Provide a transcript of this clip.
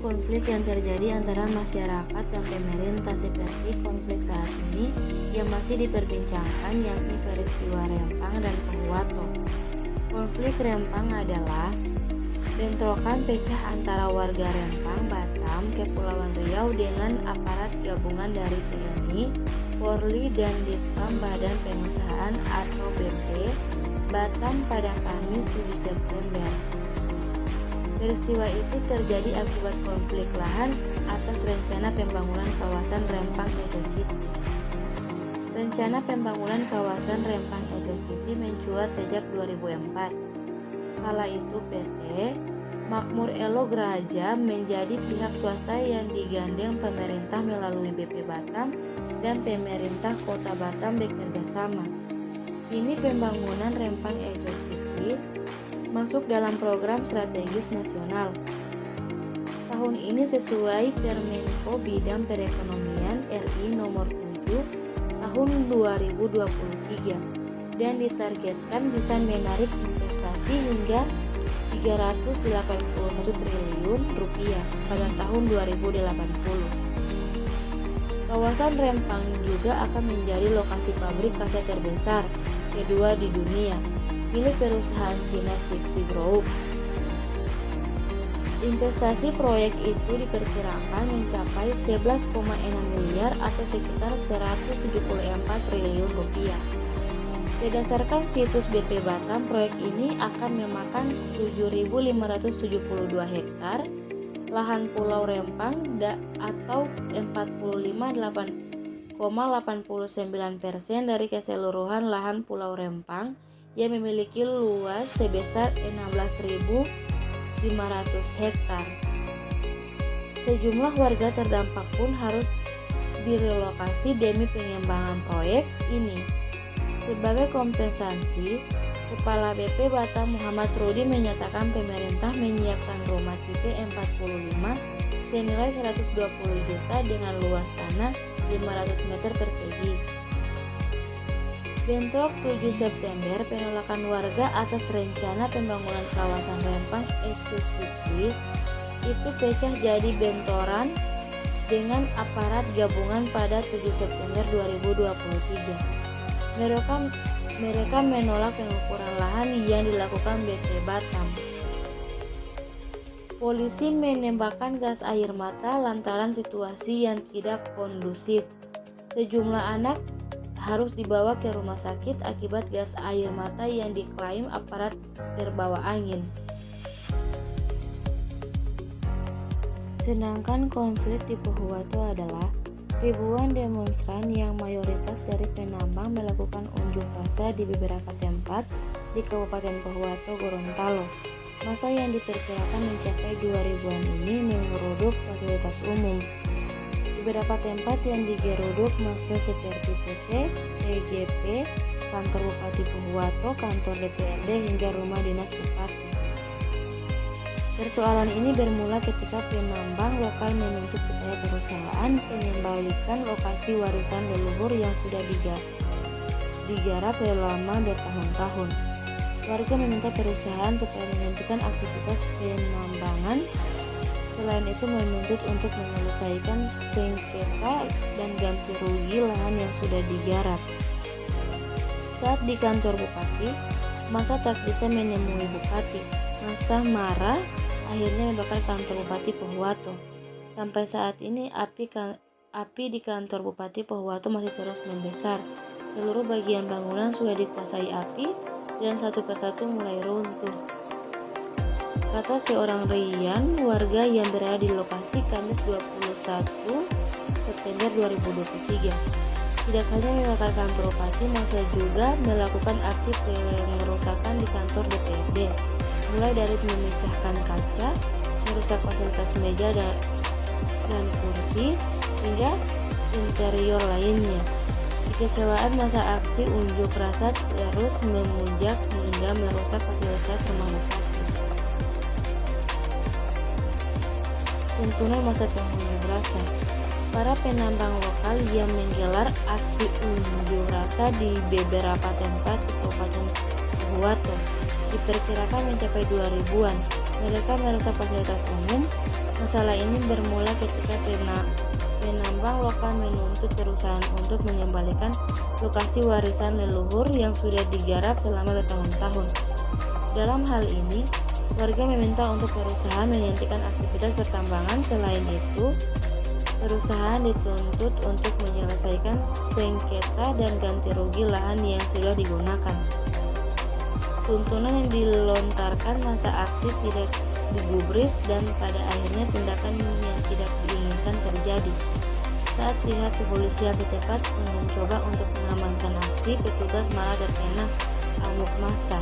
konflik yang terjadi antara masyarakat dan pemerintah seperti konflik saat ini yang masih diperbincangkan, yakni peristiwa Rempang dan Pohuwato. Konflik Rempang adalah bentrokan pecah antara warga Rempang, Batam, Kepulauan Riau dengan aparat gabungan dari TNI, Polri, dan Ditpam Badan Pengusahaan atau BP Batam pada Kamis 7 September. Peristiwa itu terjadi akibat konflik lahan atas rencana pembangunan kawasan Rempang Eco City. Rencana pembangunan kawasan Rempang Eco City mencuat sejak 2004. Kala itu PT Makmur Elo Grahaja menjadi pihak swasta yang digandeng pemerintah melalui BP Batam dan pemerintah Kota Batam bekerja sama. Kini pembangunan Rempang Eco City masuk dalam program strategis nasional. Tahun ini sesuai Permenko Bidang Perekonomian RI nomor 7 tahun 2023 dan ditargetkan bisa menarik investasi hingga 381 triliun rupiah pada tahun 2080. Kawasan Rempang juga akan menjadi lokasi pabrik kaca terbesar kedua di dunia milik perusahaan China Sixi Group. Investasi proyek itu diperkirakan mencapai 11,6 miliar atau sekitar 174 triliun rupiah. Berdasarkan situs BP Batam, proyek ini akan memakan 7.572 hektar lahan Pulau Rempang atau 45,89% dari keseluruhan lahan Pulau Rempang yang memiliki luas sebesar 16.500 hektar. Sejumlah warga terdampak pun harus direlokasi demi pengembangan proyek ini. Sebagai kompensasi, Kepala BP Batam Muhammad Rudi menyatakan pemerintah menyiapkan rumah tipe 45 senilai 120 juta dengan luas tanah 500 meter persegi. Bentrok 7 September, penolakan warga atas rencana pembangunan kawasan Rempang Eco City itu pecah jadi bentoran dengan aparat gabungan pada 7 September 2023. Mereka menolak pengukuran lahan yang dilakukan BP Batam. Polisi menembakkan gas air mata lantaran situasi yang tidak kondusif. Sejumlah anak harus dibawa ke rumah sakit akibat gas air mata yang diklaim aparat terbawa angin. Sedangkan konflik di Pohuwato adalah ribuan demonstran yang mayoritas dari penambang melakukan unjuk rasa di beberapa tempat di Kabupaten Pohuwato, Gorontalo. Massa yang diperkirakan mencapai 2.000-an ini menggeruduk fasilitas umum. Beberapa tempat yang digeruduk massa seperti PT, PGP, kantor Bupati Pohuwato, kantor DPRD hingga rumah dinas bupati. Persoalan ini bermula ketika penambang lokal menuntut supaya perusahaan mengembalikan lokasi warisan leluhur yang sudah digarap selama bertahun-tahun. Warga meminta perusahaan supaya menghentikan aktivitas penambangan. Selain itu menuntut untuk menyelesaikan sengketa dan ganti rugi lahan yang sudah digarap. Saat di kantor Bupati, massa tak bisa menemui Bupati. Massa marah, akhirnya membakar kantor Bupati Pohuwato. Sampai saat ini api di kantor Bupati Pohuwato masih terus membesar. Seluruh bagian bangunan sudah dikuasai api dan satu persatu mulai runtuh. Kata seorang Rian, warga yang berada di lokasi Kamis 21 September 2023. Tidak hanya membakar kantor Bupati, massa juga melakukan aksi pengerusakan di kantor DPRD, mulai dari memecahkan kaca, merusak fasilitas meja dan kursi, hingga interior lainnya. Kekecewaan masa aksi unjuk rasa terus memuncak hingga merusak fasilitas rumah bupati. Tuntunan masa pengunjuk rasa. Para penambang lokal yang menggelar aksi unjuk rasa di beberapa tempat di Kabupaten Pohuwato diperkirakan mencapai 2.000-an. Mereka merusak fasilitas umum. Masalah ini bermula ketika penambang lokal menuntut perusahaan untuk mengembalikan lokasi warisan leluhur yang sudah digarap selama bertahun-tahun. Dalam hal ini, warga meminta untuk perusahaan menghentikan aktivitas pertambangan. Selain itu, perusahaan dituntut untuk menyelesaikan sengketa dan ganti rugi lahan yang sudah digunakan. Tuntunan yang dilontarkan masa aksi tidak digubris dan pada akhirnya tindakan yang tidak diinginkan terjadi. Saat pihak kepolisian setempat mencoba untuk mengamankan aksi, petugas malah terkena amuk massa.